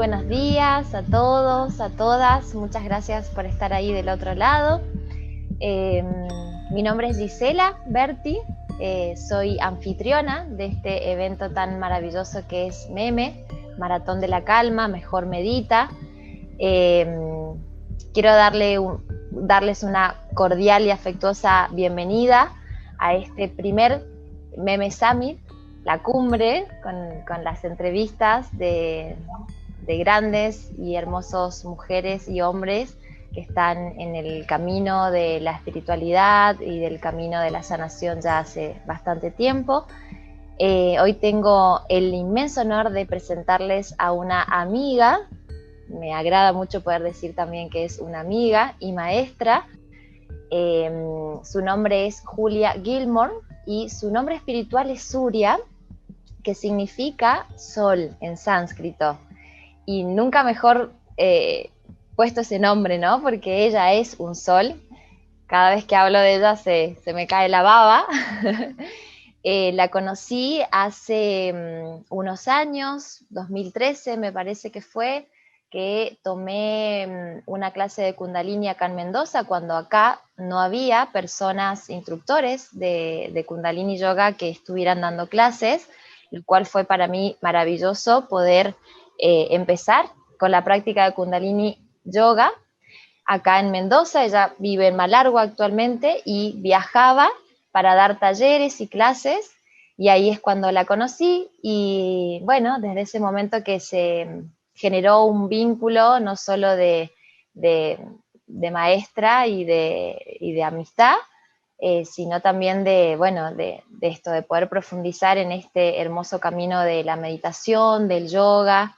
buenos días a todos, a todas. Muchas gracias por estar ahí del otro lado. Mi nombre es Gisela Berti, soy anfitriona de este evento tan maravilloso que es MEME, Maratón de la Calma, Mejor Medita. Quiero darles una cordial y afectuosa bienvenida a este primer MEME Summit, la cumbre, con las entrevistas de grandes y hermosos mujeres y hombres que están en el camino de la espiritualidad y del camino de la sanación ya hace bastante tiempo. Hoy tengo el inmenso honor de presentarles a una amiga. Me agrada mucho poder decir también que es una amiga y maestra. Su nombre es Julia Gilmore y su nombre espiritual es Surya, que significa sol en sánscrito. Y nunca mejor puesto ese nombre, ¿no? Porque ella es un sol. Cada vez que hablo de ella se me cae la baba. La conocí hace unos años, 2013 me parece que fue, que tomé una clase de Kundalini acá en Mendoza, cuando acá no había personas instructores de Kundalini Yoga que estuvieran dando clases, lo cual fue para mí maravilloso poder empezar con la práctica de Kundalini Yoga acá en Mendoza. Ella vive en Malargüe actualmente y viajaba para dar talleres y clases, y ahí es cuando la conocí. Y bueno, desde ese momento que se generó un vínculo no solo de maestra y de amistad, sino también de esto, de poder profundizar en este hermoso camino de la meditación, del yoga.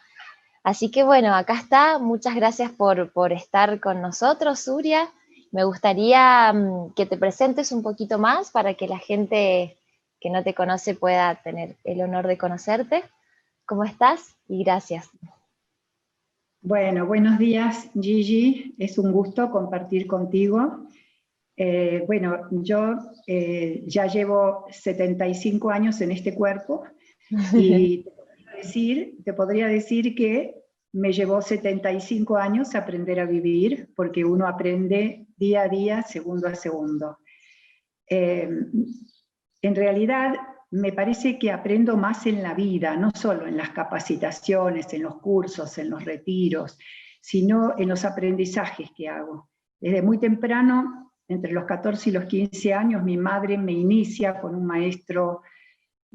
Así que bueno, acá está. Muchas gracias por estar con nosotros, Surya. Me gustaría que te presentes un poquito más para que la gente que no te conoce pueda tener el honor de conocerte. ¿Cómo estás? Y gracias. Bueno, buenos días, Gigi. Es un gusto compartir contigo. Bueno, yo ya llevo 75 años en este cuerpo y te podría decir que me llevó 75 años aprender a vivir, porque uno aprende día a día, segundo a segundo. En realidad, me parece que aprendo más en la vida, no solo en las capacitaciones, en los cursos, en los retiros, sino en los aprendizajes que hago. Desde muy temprano, entre los 14 y los 15 años, mi madre me inicia con un maestro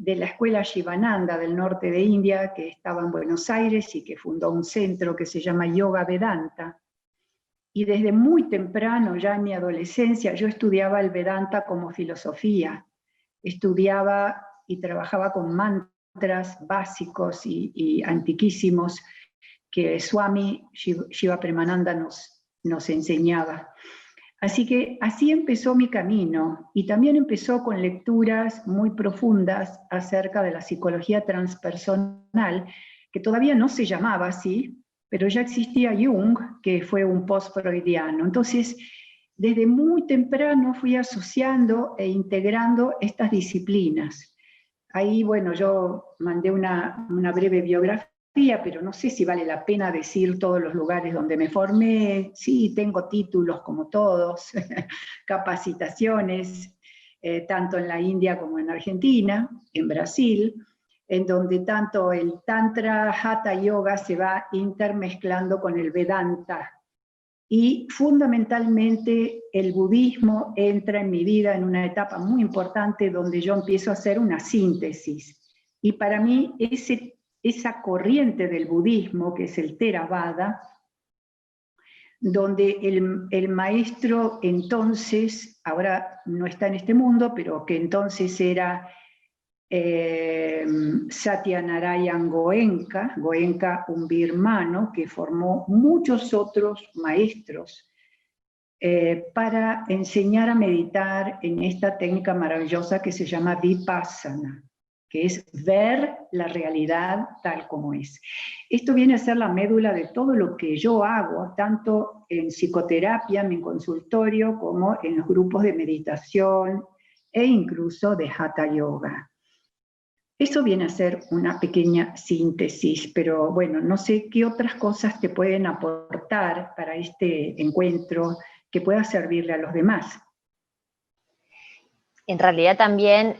de la escuela Shivananda del norte de India, que estaba en Buenos Aires y que fundó un centro que se llama Yoga Vedanta. Y desde muy temprano, ya en mi adolescencia, yo estudiaba el Vedanta como filosofía. Estudiaba y trabajaba con mantras básicos y antiquísimos que Swami Shiva Premananda nos enseñaba. Así que así empezó mi camino, y también empezó con lecturas muy profundas acerca de la psicología transpersonal, que todavía no se llamaba así, pero ya existía Jung, que fue un post-freudiano. Entonces, desde muy temprano fui asociando e integrando estas disciplinas. Ahí, bueno, yo mandé una breve biografía, pero no sé si vale la pena decir todos los lugares donde me formé. Sí, tengo títulos como todos, capacitaciones, tanto en la India como en Argentina, en Brasil, en donde tanto el Tantra, Hatha Yoga se va intermezclando con el Vedanta. Y fundamentalmente el budismo entra en mi vida en una etapa muy importante donde yo empiezo a hacer una síntesis. Y para mí esa corriente del budismo, que es el Theravada, donde el maestro entonces, ahora no está en este mundo, pero que entonces era Satyanarayan Goenka, un birmano que formó muchos otros maestros para enseñar a meditar en esta técnica maravillosa que se llama Vipassana, que es ver la realidad tal como es. Esto viene a ser la médula de todo lo que yo hago, tanto en psicoterapia, en mi consultorio, como en los grupos de meditación e incluso de Hatha Yoga. Eso viene a ser una pequeña síntesis, pero bueno, no sé qué otras cosas te pueden aportar para este encuentro que pueda servirle a los demás. En realidad también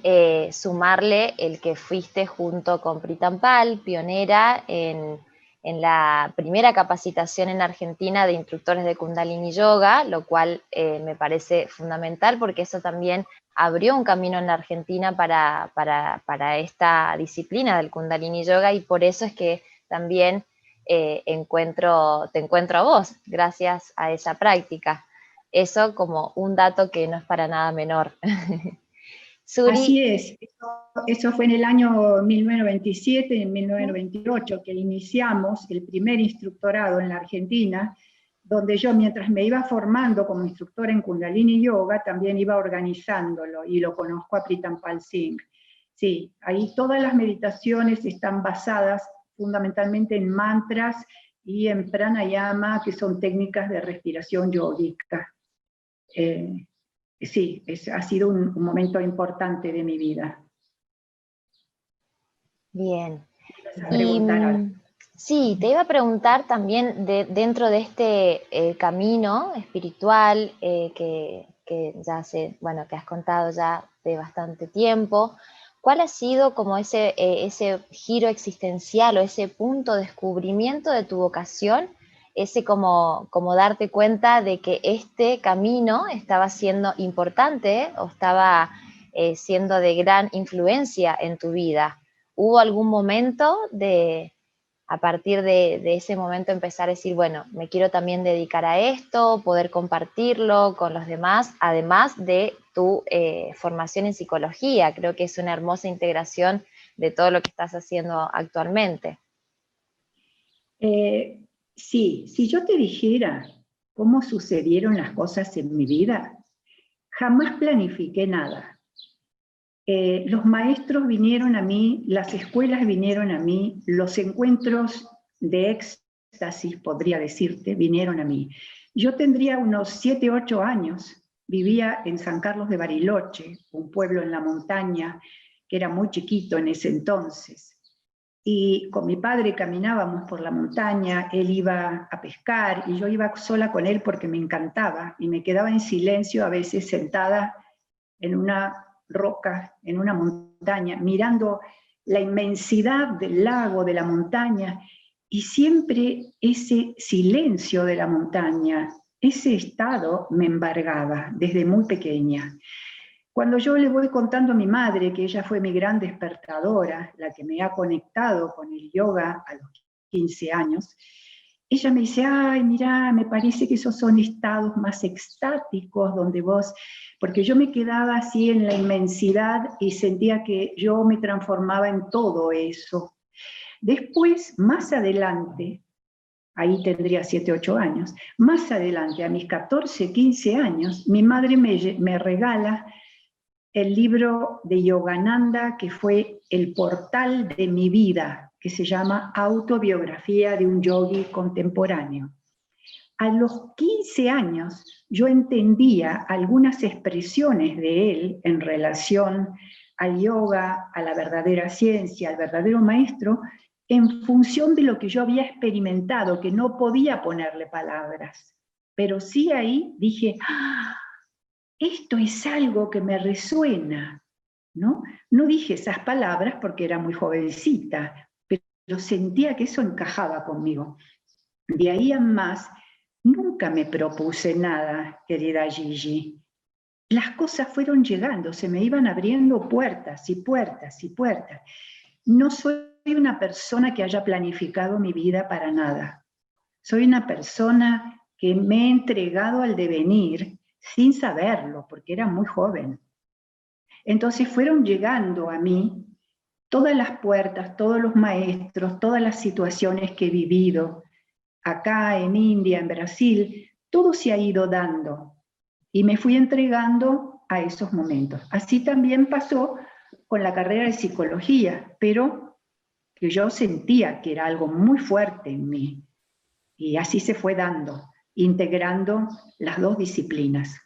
sumarle el que fuiste junto con Pritampal, pionera en la primera capacitación en Argentina de instructores de Kundalini Yoga, lo cual me parece fundamental porque eso también abrió un camino en la Argentina para esta disciplina del Kundalini Yoga, y por eso es que también te encuentro a vos, gracias a esa práctica. Eso como un dato que no es para nada menor. Suri, Así es, eso fue en el año 1997 y en 1998 que iniciamos el primer instructorado en la Argentina, donde yo, mientras me iba formando como instructora en Kundalini Yoga, también iba organizándolo, y lo conozco a Pritampal Singh. Sí, ahí todas las meditaciones están basadas fundamentalmente en mantras y en pranayama, que son técnicas de respiración yógica. Sí, ha sido un momento importante de mi vida. bien. Y, sí, te iba a preguntar también dentro de este camino espiritual que ya que has contado ya de bastante tiempo, ¿cuál ha sido como ese giro existencial o ese punto de descubrimiento de tu vocación? Ese como darte cuenta de que este camino estaba siendo importante o estaba siendo de gran influencia en tu vida. ¿Hubo algún momento a partir de ese momento, empezar a decir, bueno, me quiero también dedicar a esto, poder compartirlo con los demás, además de tu formación en psicología? Creo que es una hermosa integración de todo lo que estás haciendo actualmente. Sí, si yo te dijera cómo sucedieron las cosas en mi vida, jamás planifiqué nada. Los maestros vinieron a mí, las escuelas vinieron a mí, los encuentros de éxtasis, podría decirte, vinieron a mí. Yo tendría unos 7, 8 años, vivía en San Carlos de Bariloche, un pueblo en la montaña que era muy chiquito en ese entonces. Y con mi padre caminábamos por la montaña, él iba a pescar y yo iba sola con él porque me encantaba, y me quedaba en silencio a veces sentada en una roca, en una montaña, mirando la inmensidad del lago, de la montaña, y siempre ese silencio de la montaña, ese estado me embargaba desde muy pequeña. Cuando yo le voy contando a mi madre, que ella fue mi gran despertadora, la que me ha conectado con el yoga a los 15 años, ella me dice, ay, mira, me parece que esos son estados más extáticos donde vos, porque yo me quedaba así en la inmensidad y sentía que yo me transformaba en todo eso. Después, más adelante, ahí tendría 7, 8 años, más adelante, a mis 14, 15 años, mi madre me regala el libro de Yogananda, que fue el portal de mi vida, que se llama Autobiografía de un Yogi Contemporáneo. A los 15 años yo entendía algunas expresiones de él en relación al yoga, a la verdadera ciencia, al verdadero maestro, en función de lo que yo había experimentado, que no podía ponerle palabras. Pero sí ahí dije, ¡ah! Esto es algo que me resuena, ¿no? No dije esas palabras porque era muy jovencita, pero sentía que eso encajaba conmigo. De ahí en más, nunca me propuse nada, querida Gigi. Las cosas fueron llegando, se me iban abriendo puertas y puertas y puertas. No soy una persona que haya planificado mi vida para nada. Soy una persona que me he entregado al devenir sin saberlo, porque era muy joven. Entonces fueron llegando a mí todas las puertas, todos los maestros, todas las situaciones que he vivido, acá en India, en Brasil, todo se ha ido dando y me fui entregando a esos momentos. Así también pasó con la carrera de psicología, pero que yo sentía que era algo muy fuerte en mí, y así se fue dando, integrando las dos disciplinas.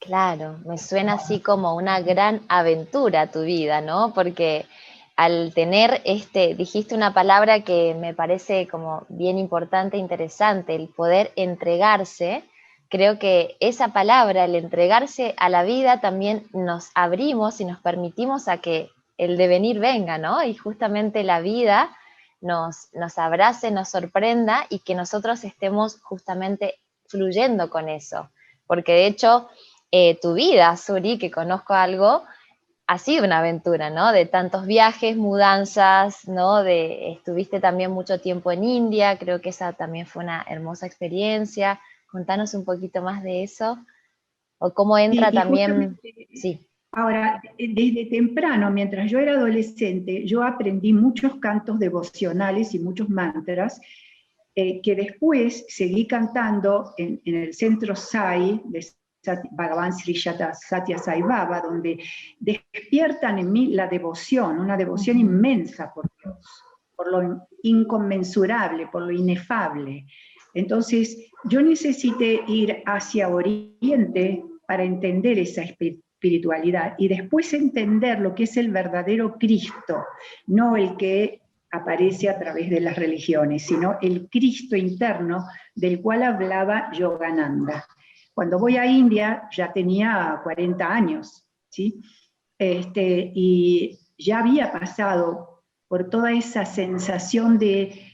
Claro, me suena así como una gran aventura tu vida, ¿no? Porque al tener dijiste una palabra que me parece como bien importante, interesante, el poder entregarse. Creo que esa palabra, el entregarse a la vida, también nos abrimos y nos permitimos a que el devenir venga, ¿no? Y justamente la vida nos abrace, nos sorprenda y que nosotros estemos justamente fluyendo con eso. Porque de hecho tu vida, Suri, que conozco algo, ha sido una aventura, ¿no? De tantos viajes, mudanzas, ¿no? Estuviste también mucho tiempo en India, creo que esa también fue una hermosa experiencia. Contanos un poquito más de eso, o cómo entra Y también, justamente sí. ahora, desde temprano, mientras yo era adolescente, yo aprendí muchos cantos devocionales y muchos mantras que después seguí cantando en el centro Sai de Bhagavan Sri Satya Sai Baba, donde despiertan en mí la devoción, una devoción inmensa por Dios, por lo inconmensurable, por lo inefable. Entonces, yo necesité ir hacia Oriente para entender esa espiritualidad y después entender lo que es el verdadero Cristo, no el que aparece a través de las religiones, sino el Cristo interno del cual hablaba Yogananda. Cuando voy a India ya tenía 40 años, ¿sí? Y ya había pasado por toda esa sensación de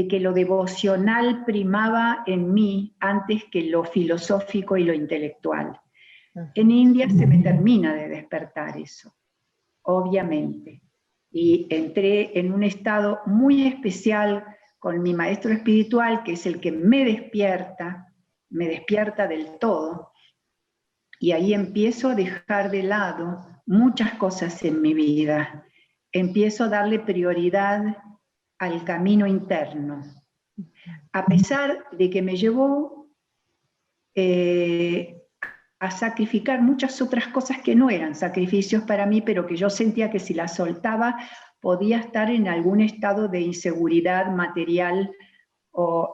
que lo devocional primaba en mí antes que lo filosófico y lo intelectual. En India se me termina de despertar eso, obviamente. Y entré en un estado muy especial con mi maestro espiritual, que es el que me despierta del todo, y ahí empiezo a dejar de lado muchas cosas en mi vida. Empiezo a darle prioridad al camino interno. A pesar de que me llevó a sacrificar muchas otras cosas que no eran sacrificios para mí, pero que yo sentía que si las soltaba podía estar en algún estado de inseguridad material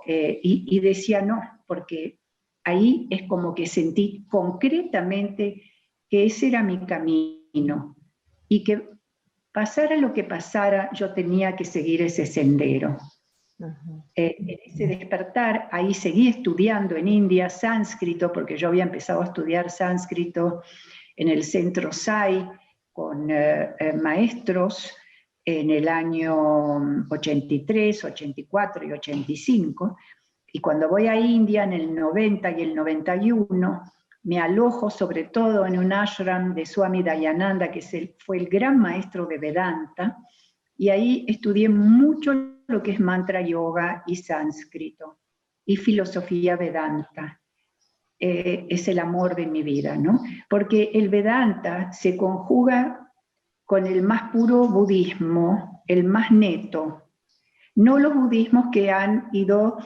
y decía no, porque ahí es como que sentí concretamente que ese era mi camino y que pasara lo que pasara, yo tenía que seguir ese sendero. En ese despertar, ahí seguí estudiando en India sánscrito, porque yo había empezado a estudiar sánscrito en el centro Sai con maestros en el año 83, 84 y 85, y cuando voy a India en el 90 y el 91, me alojo sobre todo en un ashram de Swami Dayananda, que fue el gran maestro de Vedanta, y ahí estudié mucho lo que es mantra yoga y sánscrito, y filosofía Vedanta. Es el amor de mi vida, ¿no? Porque el Vedanta se conjuga con el más puro budismo, el más neto, no los budismos que han ido,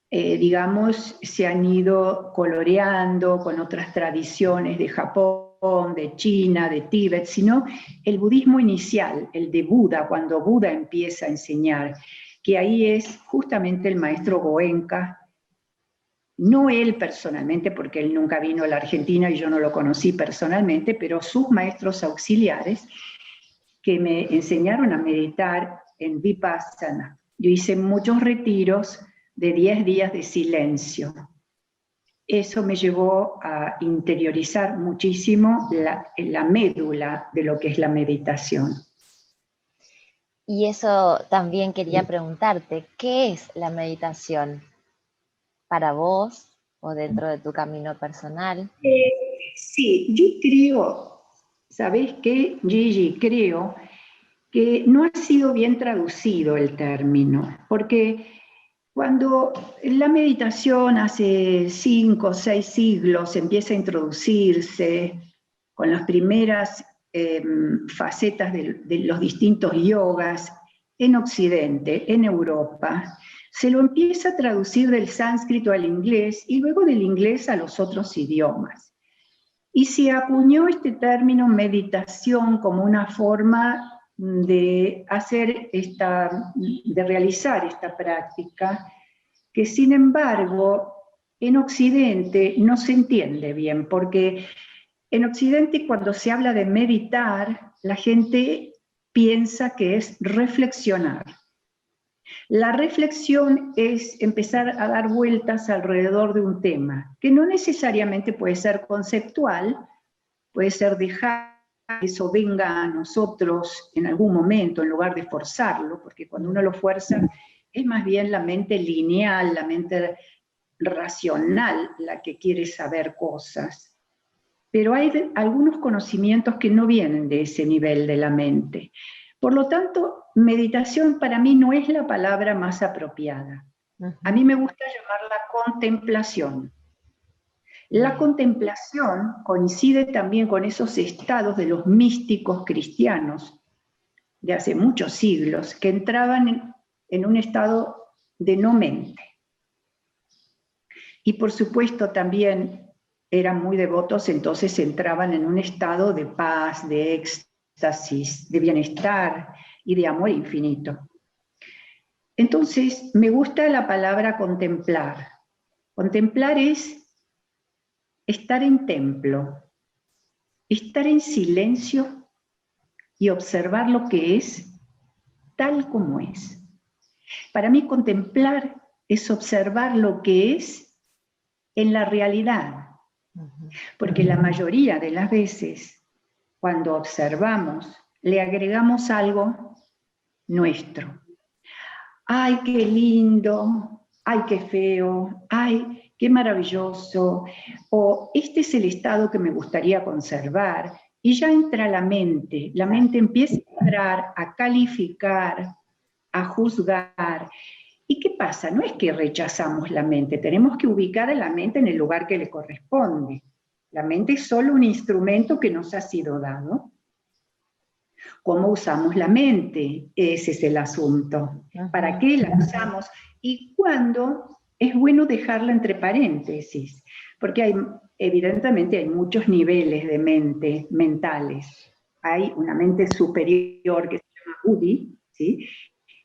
digamos, se han ido coloreando con otras tradiciones de Japón, de China, de Tíbet, sino el budismo inicial, el de Buda, cuando Buda empieza a enseñar, que ahí es justamente el maestro Goenka, no él personalmente, porque él nunca vino a la Argentina y yo no lo conocí personalmente, pero sus maestros auxiliares que me enseñaron a meditar en Vipassana. Yo hice muchos retiros de 10 días de silencio. Eso me llevó a interiorizar muchísimo la médula de lo que es la meditación. Y eso también quería preguntarte, ¿qué es la meditación para vos o dentro de tu camino personal? Sí, yo creo, ¿sabés qué, Gigi? Creo que no ha sido bien traducido el término, porque cuando la meditación hace 5 o 6 siglos empieza a introducirse con las primeras facetas de los distintos yogas en Occidente, en Europa, se lo empieza a traducir del sánscrito al inglés y luego del inglés a los otros idiomas. Y se acuñó este término meditación como una forma de realizar esta práctica, que sin embargo en Occidente no se entiende bien, porque en Occidente cuando se habla de meditar, la gente piensa que es reflexionar. La reflexión es empezar a dar vueltas alrededor de un tema, que no necesariamente puede ser conceptual, puede ser dejar que eso venga a nosotros en algún momento en lugar de forzarlo, porque cuando uno lo fuerza es más bien la mente lineal, la mente racional la que quiere saber cosas. Pero hay algunos conocimientos que no vienen de ese nivel de la mente. Por lo tanto, meditación para mí no es la palabra más apropiada. A mí me gusta llamarla contemplación. La contemplación coincide también con esos estados de los místicos cristianos de hace muchos siglos, que entraban en un estado de no mente. Y por supuesto también eran muy devotos, entonces entraban en un estado de paz, de éxtasis, de bienestar y de amor infinito. Entonces, me gusta la palabra contemplar. Contemplar es estar en templo, estar en silencio y observar lo que es tal como es. Para mí contemplar es observar lo que es en la realidad, porque la mayoría de las veces cuando observamos le agregamos algo nuestro. ¡Ay, qué lindo! ¡Ay, qué feo! ¡Ay, qué maravilloso! O este es el estado que me gustaría conservar. Y ya entra la mente empieza a entrar, a calificar, a juzgar. ¿Y qué pasa? No es que rechazamos la mente, tenemos que ubicar a la mente en el lugar que le corresponde. La mente es solo un instrumento que nos ha sido dado. ¿Cómo usamos la mente? Ese es el asunto. ¿Para qué la usamos? ¿Y cuándo es bueno dejarla entre paréntesis? Porque evidentemente hay muchos niveles de mente mentales. Hay una mente superior que se llama Buddhi, ¿sí?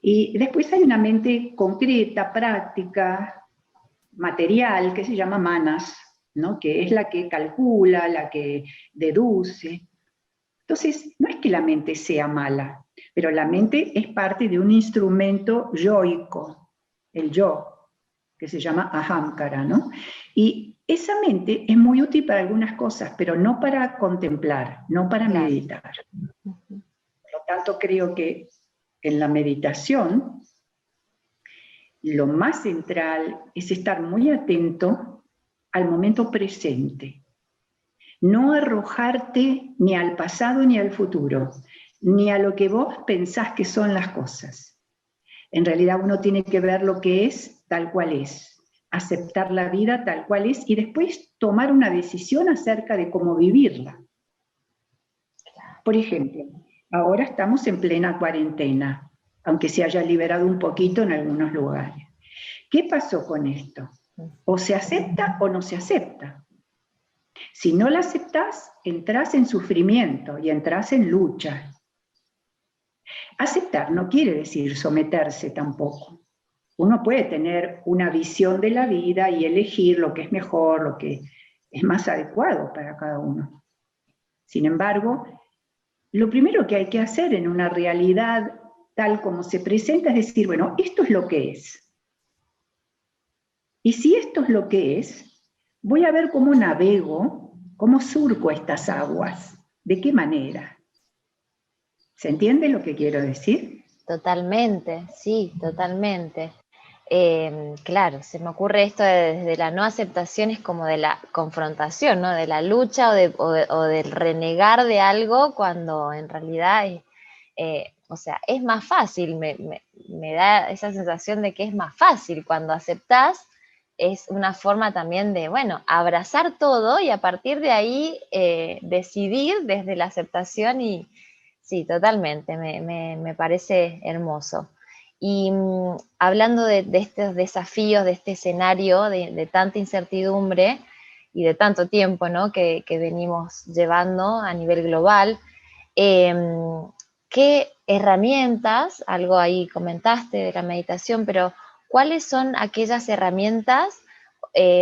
Y después hay una mente concreta, práctica, material, que se llama manas, ¿no? Que es la que calcula, la que deduce. Entonces, no es que la mente sea mala, pero la mente es parte de un instrumento yoico, el yo, que se llama ahamkara, ¿no? Y esa mente es muy útil para algunas cosas, pero no para contemplar, no para meditar. Por lo tanto, creo que en la meditación lo más central es estar muy atento al momento presente. No arrojarte ni al pasado ni al futuro, ni a lo que vos pensás que son las cosas. En realidad uno tiene que ver lo que es tal cual es, aceptar la vida tal cual es y después tomar una decisión acerca de cómo vivirla. Por ejemplo, ahora estamos en plena cuarentena, aunque se haya liberado un poquito en algunos lugares. ¿Qué pasó con esto? O se acepta o no se acepta. Si no la aceptás, entras en sufrimiento y entras en lucha. Aceptar no quiere decir someterse tampoco. Uno puede tener una visión de la vida y elegir lo que es mejor, lo que es más adecuado para cada uno. Sin embargo, lo primero que hay que hacer en una realidad tal como se presenta es decir, bueno, esto es lo que es. Y si esto es lo que es, voy a ver cómo navego, cómo surco estas aguas, de qué manera. ¿Se entiende lo que quiero decir? Totalmente, sí, totalmente. Claro, se me ocurre esto desde la no aceptación es como de la confrontación, ¿no? De la lucha o del renegar de algo cuando en realidad, o sea, es más fácil, me da esa sensación de que es más fácil cuando aceptás, es una forma también de, bueno, abrazar todo y a partir de ahí decidir desde la aceptación y sí, totalmente, me parece hermoso. Y hablando de estos desafíos, de este escenario de tanta incertidumbre y de tanto tiempo, ¿no? que venimos llevando a nivel global, ¿qué herramientas, algo ahí comentaste de la meditación, pero cuáles son aquellas herramientas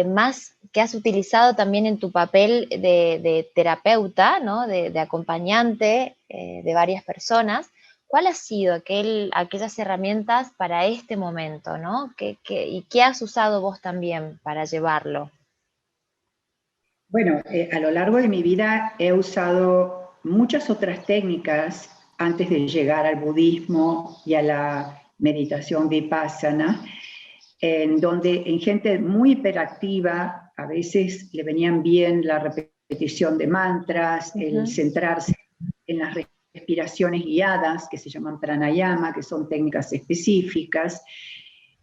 más que has utilizado también en tu papel de terapeuta, ¿no? De acompañante de varias personas. ¿Cuál ha sido aquellas herramientas para este momento, ¿no? ¿Y qué has usado vos también para llevarlo? Bueno, a lo largo de mi vida he usado muchas otras técnicas antes de llegar al budismo y a la meditación vipassana, en donde en gente muy hiperactiva a veces le venían bien la repetición de mantras, el centrarse en las respiraciones guiadas, que se llaman pranayama, que son técnicas específicas,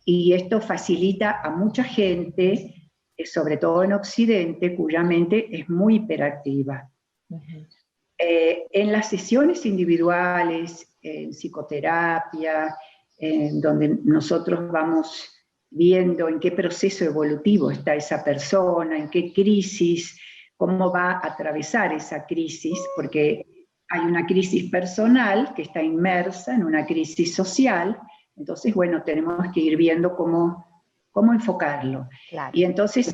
y esto facilita a mucha gente, sobre todo en Occidente, cuya mente es muy hiperactiva. En las sesiones individuales, en psicoterapia, en donde nosotros vamos viendo en qué proceso evolutivo está esa persona, en qué crisis, cómo va a atravesar esa crisis, porque hay una crisis personal que está inmersa en una crisis social. Entonces, bueno, tenemos que ir viendo cómo enfocarlo. Claro. Y entonces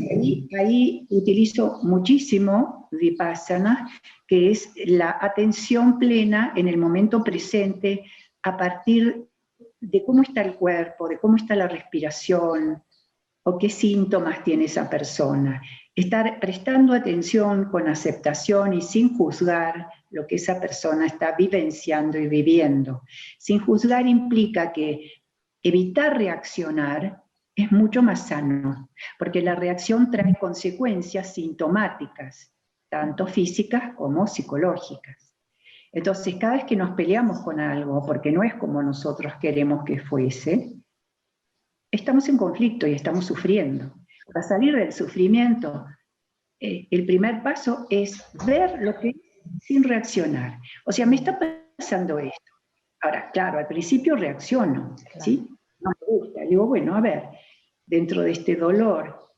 ahí utilizo muchísimo Vipassana, que es la atención plena en el momento presente a partir de cómo está el cuerpo, de cómo está la respiración, o qué síntomas tiene esa persona. Estar prestando atención con aceptación y sin juzgar lo que esa persona está vivenciando y viviendo. Sin juzgar implica que evitar reaccionar es mucho más sano, porque la reacción trae consecuencias sintomáticas, tanto físicas como psicológicas. Entonces, cada vez que nos peleamos con algo, porque no es como nosotros queremos que fuese, estamos en conflicto y estamos sufriendo. Para salir del sufrimiento, el primer paso es ver lo que es sin reaccionar. O sea, me está pasando esto. Ahora, claro, al principio reacciono, ¿sí? No me gusta. Digo, bueno, a ver, dentro de este dolor,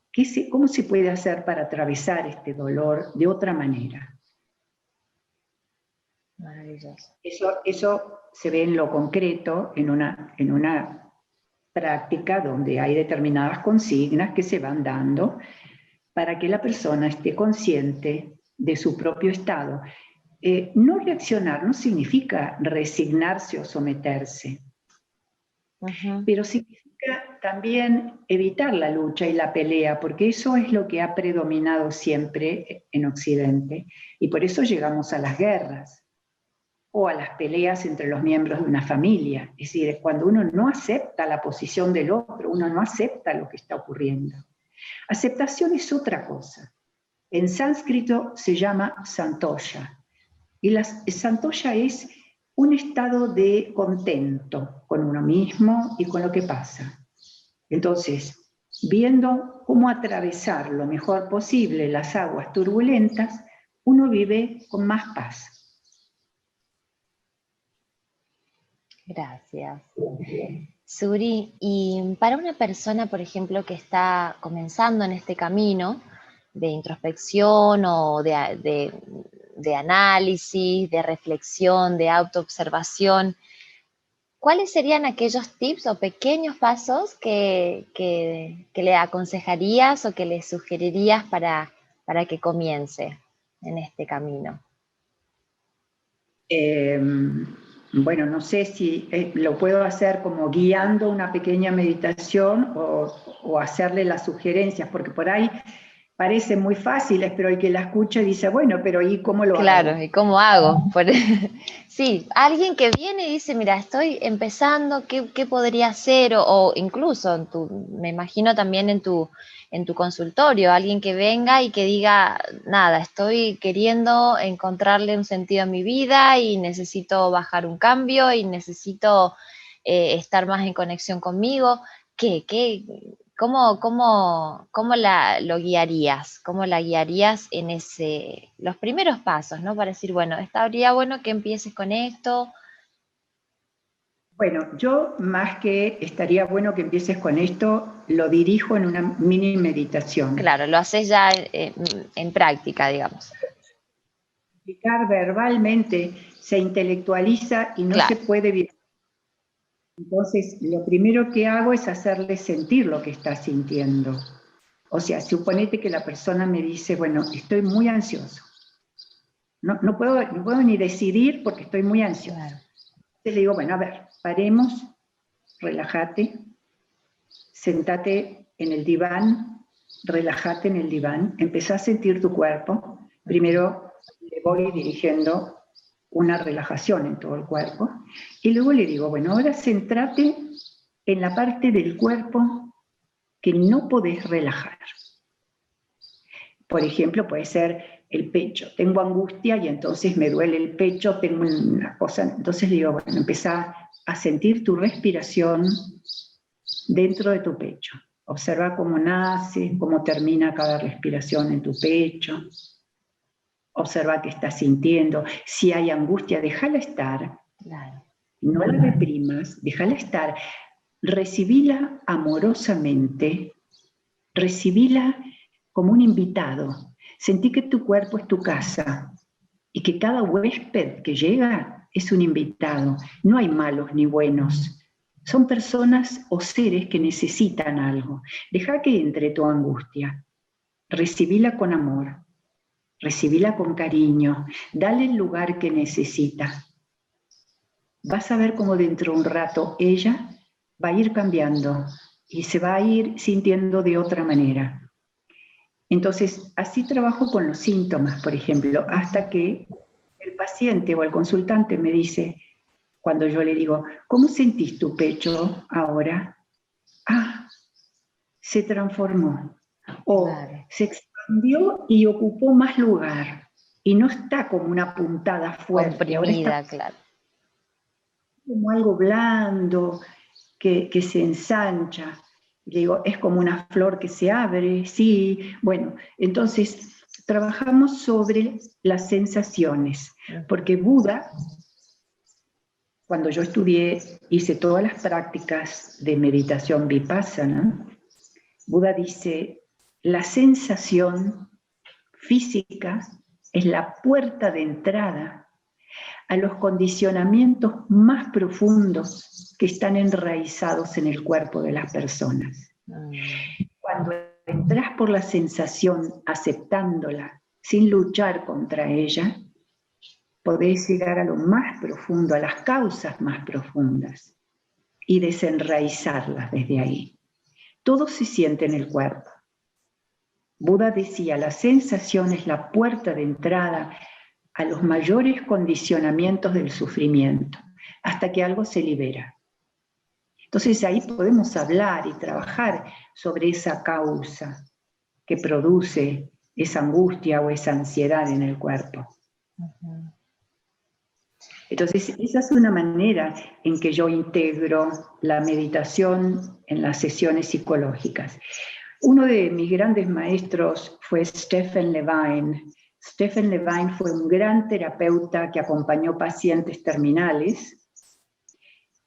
¿cómo se puede hacer para atravesar este dolor de otra manera? Maravilloso. Eso se ve en lo concreto, en una práctica donde hay determinadas consignas que se van dando para que la persona esté consciente de su propio estado. No reaccionar no significa resignarse o someterse, pero significa también evitar la lucha y la pelea, porque eso es lo que ha predominado siempre en Occidente, y por eso llegamos a las guerras o a las peleas entre los miembros de una familia. Es decir, cuando uno no acepta la posición del otro, uno no acepta lo que está ocurriendo. Aceptación es otra cosa. En sánscrito se llama santosha. Y santosha es un estado de contento con uno mismo y con lo que pasa. Entonces, viendo cómo atravesar lo mejor posible las aguas turbulentas, uno vive con más paz. Gracias. Suri, y para una persona, por ejemplo, que está comenzando en este camino de introspección o de análisis, de reflexión, de autoobservación, ¿cuáles serían aquellos tips o pequeños pasos que le aconsejarías o que le sugerirías para que comience en este camino? Bueno, no sé si lo puedo hacer como guiando una pequeña meditación o hacerle las sugerencias, porque por ahí parecen muy fáciles, pero el que la escucha dice, bueno, pero ¿y cómo lo hago? Claro, ¿y cómo hago? Sí, alguien que viene y dice, mira, estoy empezando, ¿qué podría hacer? O incluso, me imagino también en tu consultorio, alguien que venga y que diga, nada, estoy queriendo encontrarle un sentido a mi vida y necesito bajar un cambio y necesito estar más en conexión conmigo. ¿Cómo lo guiarías? ¿Cómo la guiarías en los primeros pasos, ¿no? Para decir, bueno, estaría bueno que empieces con esto. Bueno, yo más que estaría bueno que empieces con esto, lo dirijo en una mini meditación. Claro, lo haces ya en práctica, digamos. Explicar verbalmente se intelectualiza y no se puede vivir. Entonces, lo primero que hago es hacerle sentir lo que está sintiendo. O sea, suponete que la persona me dice, bueno, estoy muy ansioso. No puedo ni decidir porque estoy muy ansioso. Claro. Entonces le digo, bueno, a ver, paremos, relájate, sentate en el diván, relájate en el diván, empezá a sentir tu cuerpo. Primero le voy dirigiendo una relajación en todo el cuerpo, y luego le digo, bueno, ahora centrate en la parte del cuerpo que no podés relajar. Por ejemplo, puede ser el pecho. Tengo angustia y entonces me duele el pecho, tengo una cosa. Entonces digo, bueno, empezá a sentir tu respiración dentro de tu pecho. Observa cómo nace, cómo termina cada respiración en tu pecho. Observa qué estás sintiendo. Si hay angustia, déjala estar. Claro. No la reprimas, déjala estar. Recibila amorosamente. Recibila como un invitado. Sentí que tu cuerpo es tu casa y que cada huésped que llega es un invitado. No hay malos ni buenos. Son personas o seres que necesitan algo. Deja que entre tu angustia. Recibila con amor. Recibila con cariño. Dale el lugar que necesita. Vas a ver cómo dentro de un rato ella va a ir cambiando y se va a ir sintiendo de otra manera. Entonces, así trabajo con los síntomas, por ejemplo, hasta que el paciente o el consultante me dice, cuando yo le digo, ¿cómo sentís tu pecho ahora? Ah, se transformó. O Claro. se expandió y ocupó más lugar. Y no está como una puntada fuerte, ahora Comprimida, está claro. como algo blando, que se ensancha. Le digo, es como una flor que se abre, sí. Bueno, entonces trabajamos sobre las sensaciones, porque Buda, cuando yo estudié, hice todas las prácticas de meditación vipassana, Buda dice, la sensación física es la puerta de entrada a los condicionamientos más profundos que están enraizados en el cuerpo de las personas. Cuando entras por la sensación aceptándola, sin luchar contra ella, podés llegar a lo más profundo, a las causas más profundas y desenraizarlas desde ahí. Todo se siente en el cuerpo. Buda decía, la sensación es la puerta de entrada a los mayores condicionamientos del sufrimiento, hasta que algo se libera. Entonces ahí podemos hablar y trabajar sobre esa causa que produce esa angustia o esa ansiedad en el cuerpo. Entonces esa es una manera en que yo integro la meditación en las sesiones psicológicas. Uno de mis grandes maestros fue Stephen Levine. Stephen Levine fue un gran terapeuta que acompañó pacientes terminales,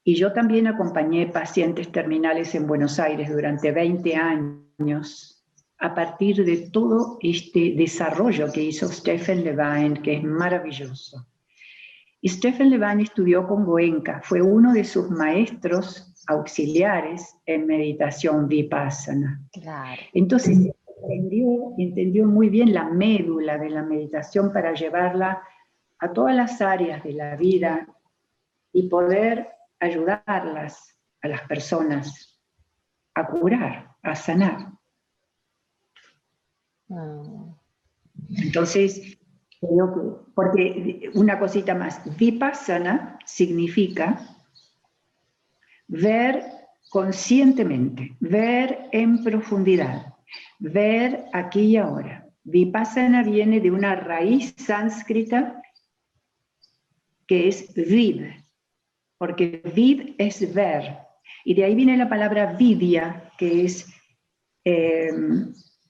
y yo también acompañé pacientes terminales en Buenos Aires durante 20 años, a partir de todo este desarrollo que hizo Stephen Levine, que es maravilloso. Y Stephen Levine estudió con Goenka, fue uno de sus maestros auxiliares en meditación vipassana. Claro. Entonces entendió muy bien la médula de la meditación para llevarla a todas las áreas de la vida y poder ayudarlas a las personas a curar, a sanar. Entonces, creo que, porque una cosita más, vipassana significa ver conscientemente, ver en profundidad, ver aquí y ahora. Vipassana viene de una raíz sánscrita que es vid, porque vid es ver, y de ahí viene la palabra vidya, que es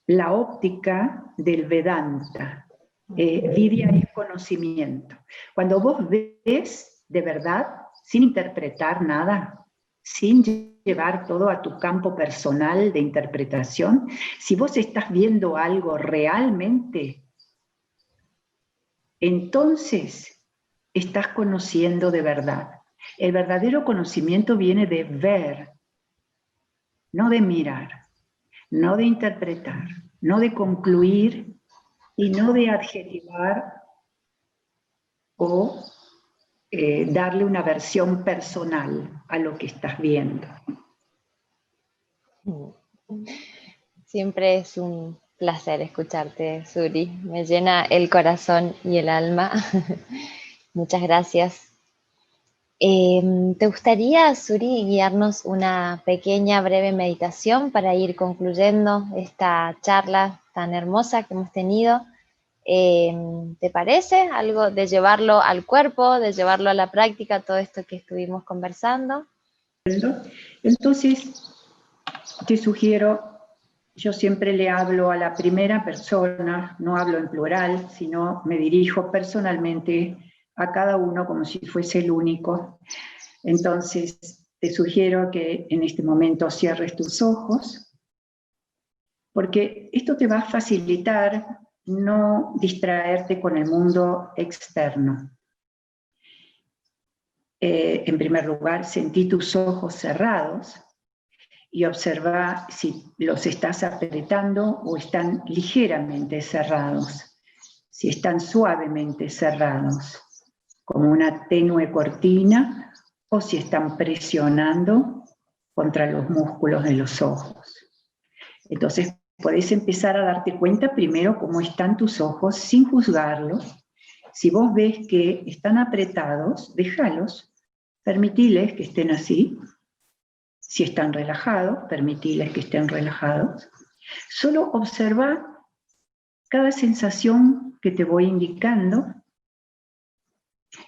la óptica del Vedanta. Vidya es conocimiento. Cuando vos ves de verdad, sin interpretar nada, sin llevar todo a tu campo personal de interpretación, si vos estás viendo algo realmente, entonces estás conociendo de verdad. El verdadero conocimiento viene de ver, no de mirar. no de interpretar, no de concluir y no de adjetivar o darle una versión personal a lo que estás viendo. Siempre es un placer escucharte, Suri. Me llena el corazón y el alma. Muchas gracias. ¿Te gustaría, Suri, guiarnos una pequeña, breve meditación para ir concluyendo esta charla tan hermosa que hemos tenido? ¿Te parece? Algo de llevarlo al cuerpo, de llevarlo a la práctica, todo esto que estuvimos conversando. Entonces, te sugiero, yo siempre le hablo a la primera persona, no hablo en plural, sino me dirijo personalmente a cada uno como si fuese el único. Entonces, te sugiero que en este momento cierres tus ojos, porque esto te va a facilitar no distraerte con el mundo externo. En primer lugar, sentí tus ojos cerrados y observa si los estás apretando o están ligeramente cerrados, si están suavemente cerrados, como una tenue cortina, o si están presionando contra los músculos de los ojos. Entonces, podés empezar a darte cuenta primero cómo están tus ojos sin juzgarlos. Si vos ves que están apretados, déjalos, permitiles que estén así. Si están relajados, permitiles que estén relajados. Solo observa cada sensación que te voy indicando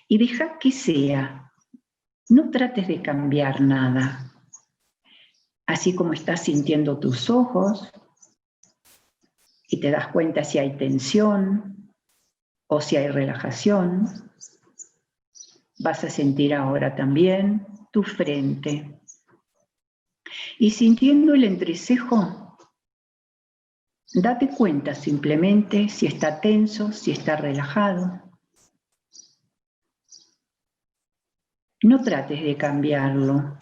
y deja que sea. No trates de cambiar nada. Así como estás sintiendo tus ojos y te das cuenta si hay tensión o si hay relajación, vas a sentir ahora también tu frente. Y sintiendo el entrecejo, date cuenta simplemente si está tenso, si está relajado. No trates de cambiarlo.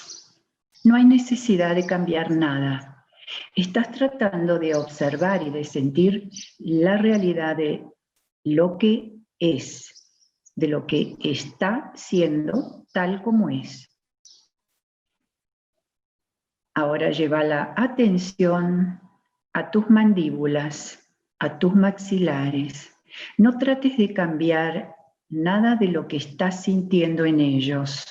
No hay necesidad de cambiar nada. Estás tratando de observar y de sentir la realidad de lo que es, de lo que está siendo tal como es. Ahora lleva la atención a tus mandíbulas, a tus maxilares. No trates de cambiar nada de lo que estás sintiendo en ellos.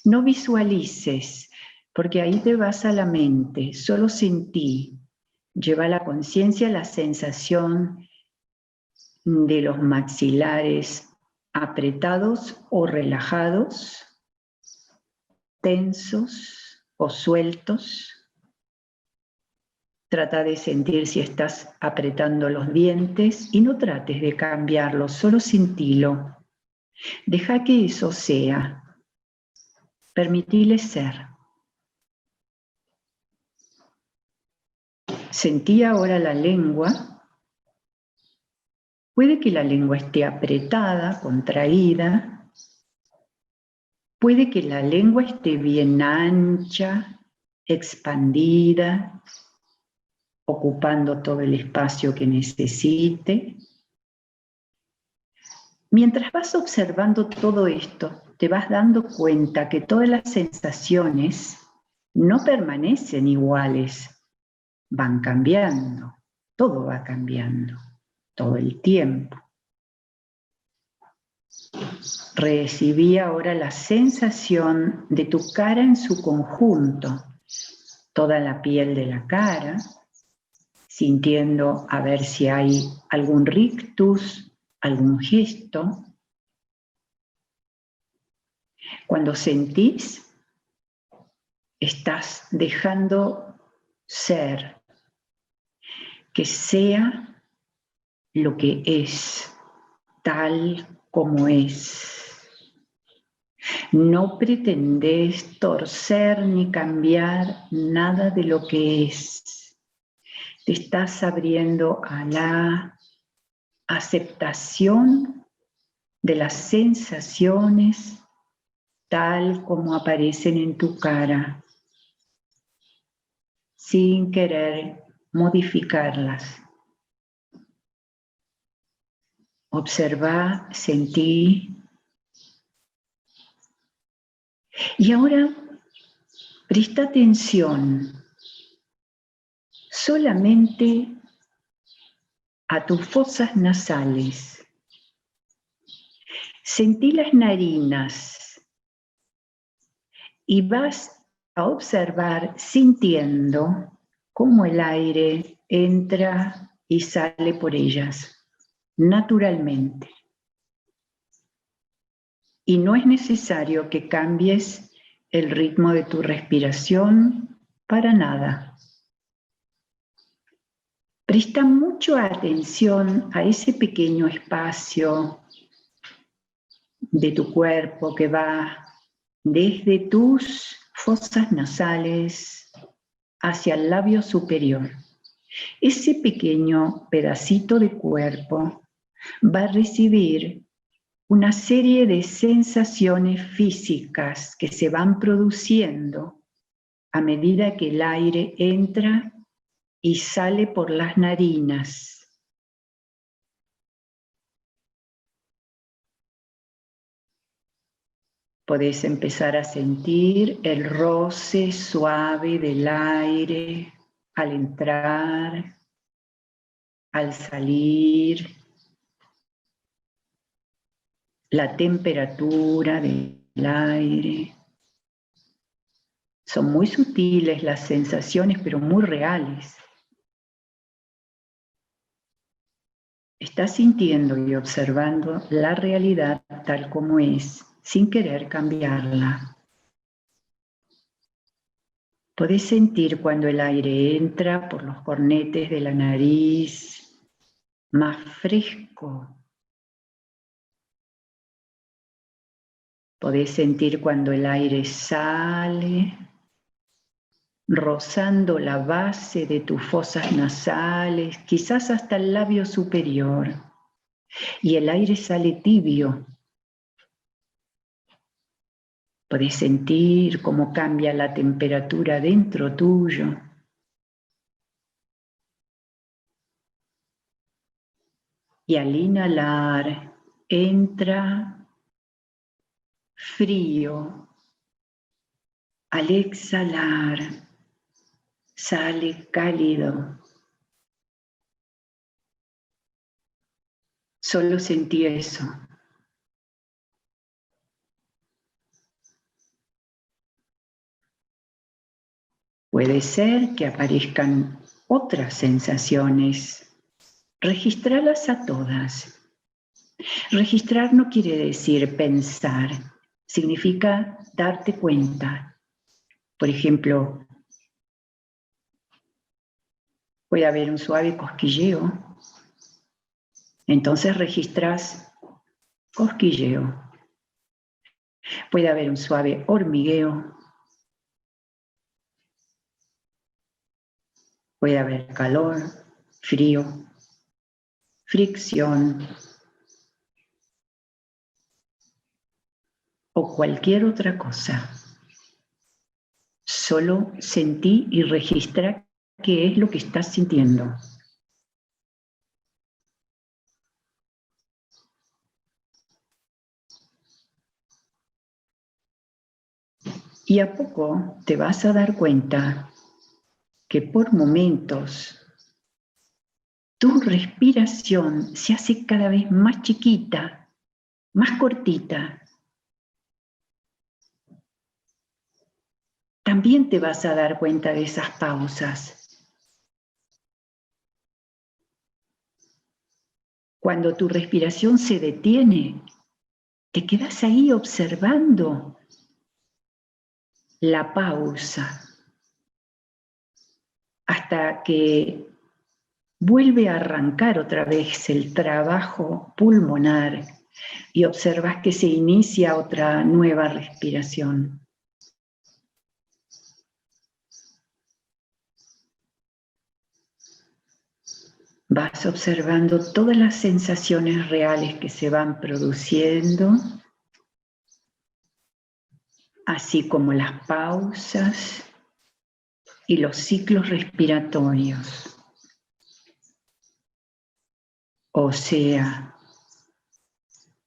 No visualices, porque ahí te vas a la mente, solo sentí. Lleva la conciencia a la sensación de los maxilares apretados o relajados, tensos o sueltos. Trata de sentir si estás apretando los dientes y no trates de cambiarlo, solo sentilo. Deja que eso sea. Permitile ser. Sentí ahora la lengua. Puede que la lengua esté apretada, contraída. Puede que la lengua esté bien ancha, expandida, ocupando todo el espacio que necesite. Mientras vas observando todo esto, te vas dando cuenta que todas las sensaciones no permanecen iguales, van cambiando, todo va cambiando, todo el tiempo. Recibí ahora la sensación de tu cara en su conjunto, toda la piel de la cara, sintiendo a ver si hay algún rictus, algún gesto. Cuando sentís, estás dejando ser, que sea lo que es, tal como es. No pretendés torcer ni cambiar nada de lo que es. Te estás abriendo a la aceptación de las sensaciones tal como aparecen en tu cara. sin querer modificarlas. Observa, sentí. Y ahora presta atención solamente a tus fosas nasales. Sentí las narinas y vas a observar sintiendo cómo el aire entra y sale por ellas naturalmente. Y no es necesario que cambies el ritmo de tu respiración para nada. Presta mucha atención a ese pequeño espacio de tu cuerpo que va desde tus fosas nasales hacia el labio superior. Ese pequeño pedacito de cuerpo va a recibir una serie de sensaciones físicas que se van produciendo a medida que el aire entra y sale por las narinas. Podés empezar a sentir el roce suave del aire al entrar, al salir, la temperatura del aire. Son muy sutiles las sensaciones, pero muy reales. Estás sintiendo y observando la realidad tal como es, sin querer cambiarla. Podés sentir cuando el aire entra por los cornetes de la nariz, más fresco. Podés sentir cuando el aire sale, rozando la base de tus fosas nasales, quizás hasta el labio superior. Y el aire sale tibio. Podés sentir cómo cambia la temperatura dentro tuyo. Y al inhalar, entra frío. Al exhalar, sale cálido. Solo sentí eso. Puede ser que aparezcan otras sensaciones. Registrarlas a todas. Registrar no quiere decir pensar. Significa darte cuenta. Por ejemplo, puede haber un suave cosquilleo. Entonces registras cosquilleo. Puede haber un suave hormigueo. Puede haber calor, frío, fricción o cualquier otra cosa. Solo sentí y registra qué es lo que estás sintiendo. Y a poco te vas a dar cuenta que por momentos tu respiración se hace cada vez más chiquita, más cortita. También te vas a dar cuenta de esas pausas. Cuando tu respiración se detiene, te quedas ahí observando la pausa hasta que vuelve a arrancar otra vez el trabajo pulmonar y observas que se inicia otra nueva respiración. Vas observando todas las sensaciones reales que se van produciendo, así como las pausas y los ciclos respiratorios. O sea,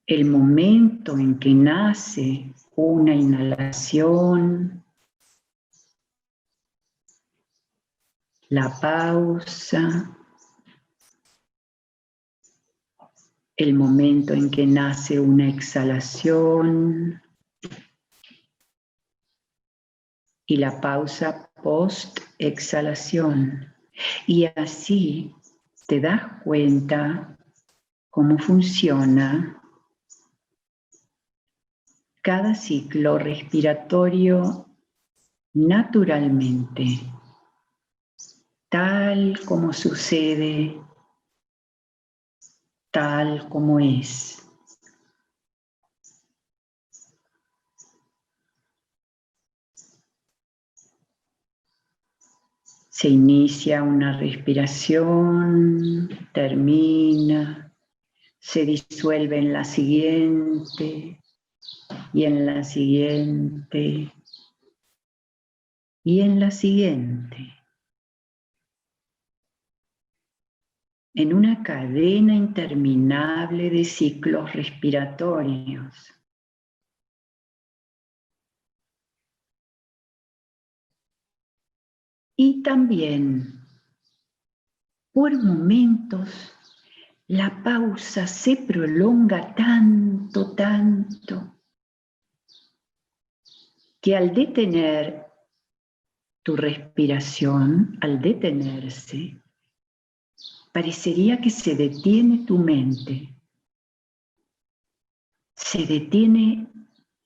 el momento en que nace una inhalación, la pausa, el momento en que nace una exhalación y la pausa post-exhalación. Y así te das cuenta cómo funciona cada ciclo respiratorio naturalmente, tal como sucede, tal como es. Se inicia una respiración, termina, se disuelve en la siguiente, y en la siguiente, y en la siguiente. En una cadena interminable de ciclos respiratorios. Y también, por momentos, la pausa se prolonga tanto, que al detener tu respiración, al detenerse, parecería que se detiene tu mente, se detiene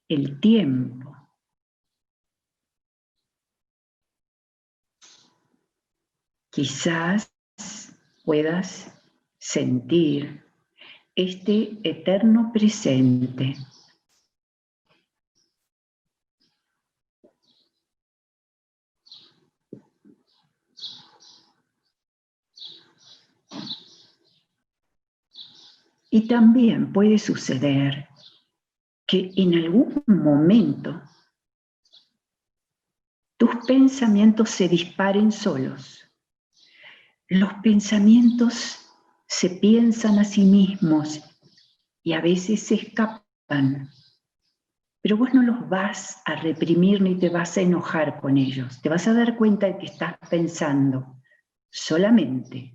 el tiempo. Quizás puedas sentir este eterno presente. Y también puede suceder que en algún momento tus pensamientos se disparen solos. Los pensamientos se piensan a sí mismos y a veces se escapan. Pero vos no los vas a reprimir ni te vas a enojar con ellos. Te vas a dar cuenta de que estás pensando solamente.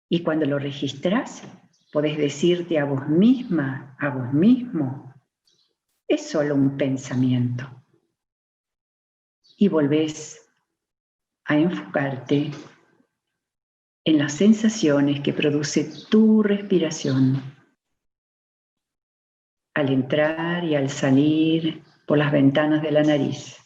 Y cuando lo registras, podés decirte a vos misma, a vos mismo, es solo un pensamiento. Y volvés a enfocarte en las sensaciones que produce tu respiración al entrar y al salir por las ventanas de la nariz.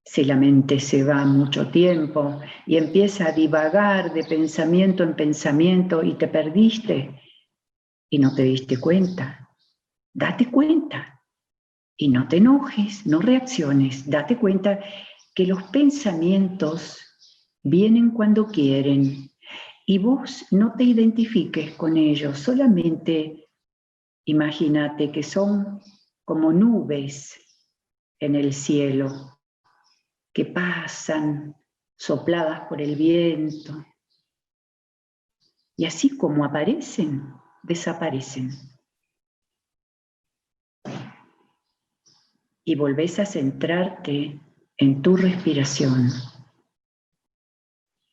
Si la mente se va mucho tiempo y empieza a divagar de pensamiento en pensamiento y te perdiste y no te diste cuenta, date cuenta y no te enojes, no reacciones, date cuenta que los pensamientos vienen cuando quieren y vos no te identifiques con ellos, solamente imagínate que son como nubes en el cielo que pasan sopladas por el viento y así como aparecen, desaparecen. Y volvés a centrarte en tu respiración.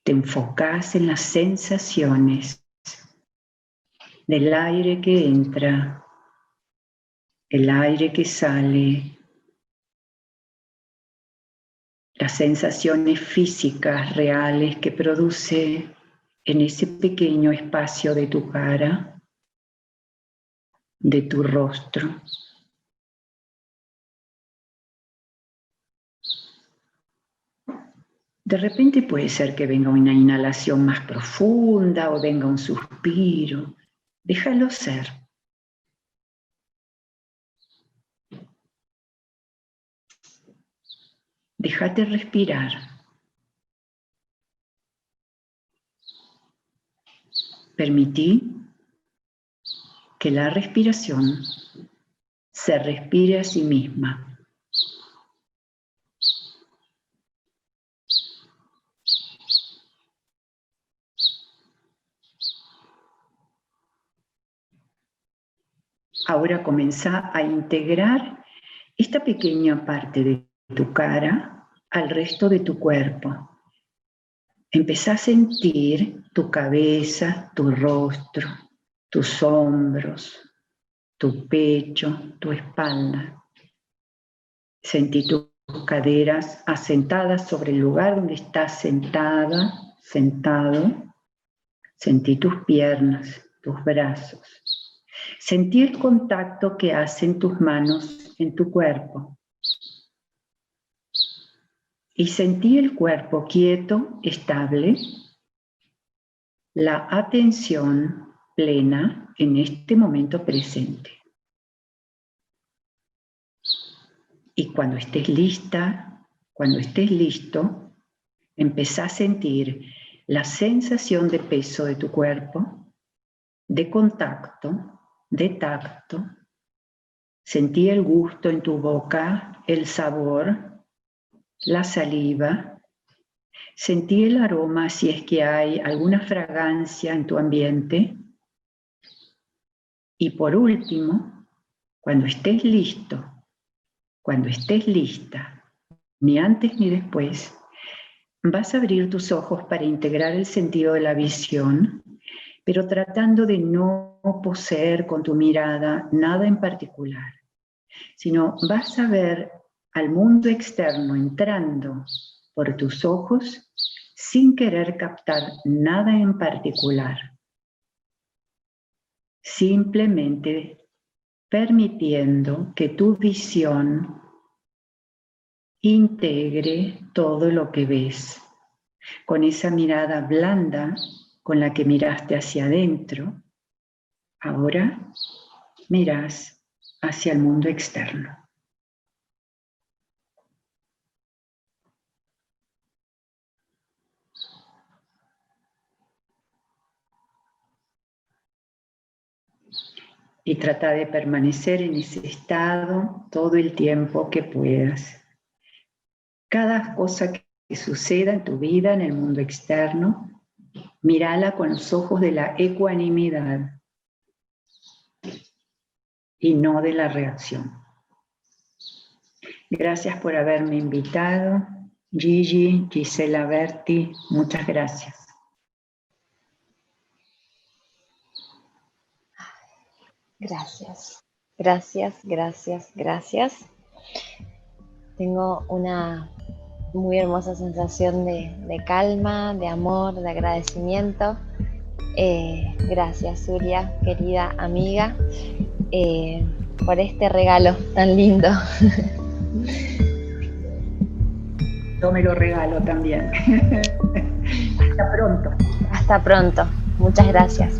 Te enfocás en las sensaciones del aire que entra, el aire que sale, las sensaciones físicas reales que produce en ese pequeño espacio de tu cara, de tu rostro. De repente puede ser que venga una inhalación más profunda o venga un suspiro. Déjalo ser. Déjate respirar. Permití que la respiración se respire a sí misma. Ahora comenzá a integrar esta pequeña parte de tu cara al resto de tu cuerpo. Empezá a sentir tu cabeza, tu rostro, tus hombros, tu pecho, tu espalda. Sentí tus caderas asentadas sobre el lugar donde estás sentada, sentado. Sentí tus piernas, tus brazos. Sentí el contacto que hacen tus manos en tu cuerpo. Y sentí el cuerpo quieto, estable, la atención plena en este momento presente. Y cuando estés lista, cuando estés listo, empezá a sentir la sensación de peso de tu cuerpo, de contacto, de tacto. Sentí el gusto en tu boca, el sabor, la saliva. Sentí el aroma si es que hay alguna fragancia en tu ambiente. Y por último, cuando estés listo, cuando estés lista, ni antes ni después, vas a abrir tus ojos para integrar el sentido de la visión, pero tratando de no poseer con tu mirada nada en particular, sino vas a ver al mundo externo entrando por tus ojos sin querer captar nada en particular. Simplemente permitiendo que tu visión integre todo lo que ves. Con esa mirada blanda con la que miraste hacia adentro, ahora mirás hacia el mundo externo. Y trata de permanecer en ese estado todo el tiempo que puedas. Cada cosa que suceda en tu vida, en el mundo externo, mírala con los ojos de la ecuanimidad y no de la reacción. Gracias por haberme invitado. Gigi, Gisela Berti, muchas gracias. Gracias, gracias, gracias, gracias. Tengo una muy hermosa sensación de calma, de amor, de agradecimiento. Gracias, Zulia, querida amiga, por este regalo tan lindo. Yo me lo regalo también. Hasta pronto. Hasta pronto. Muchas gracias.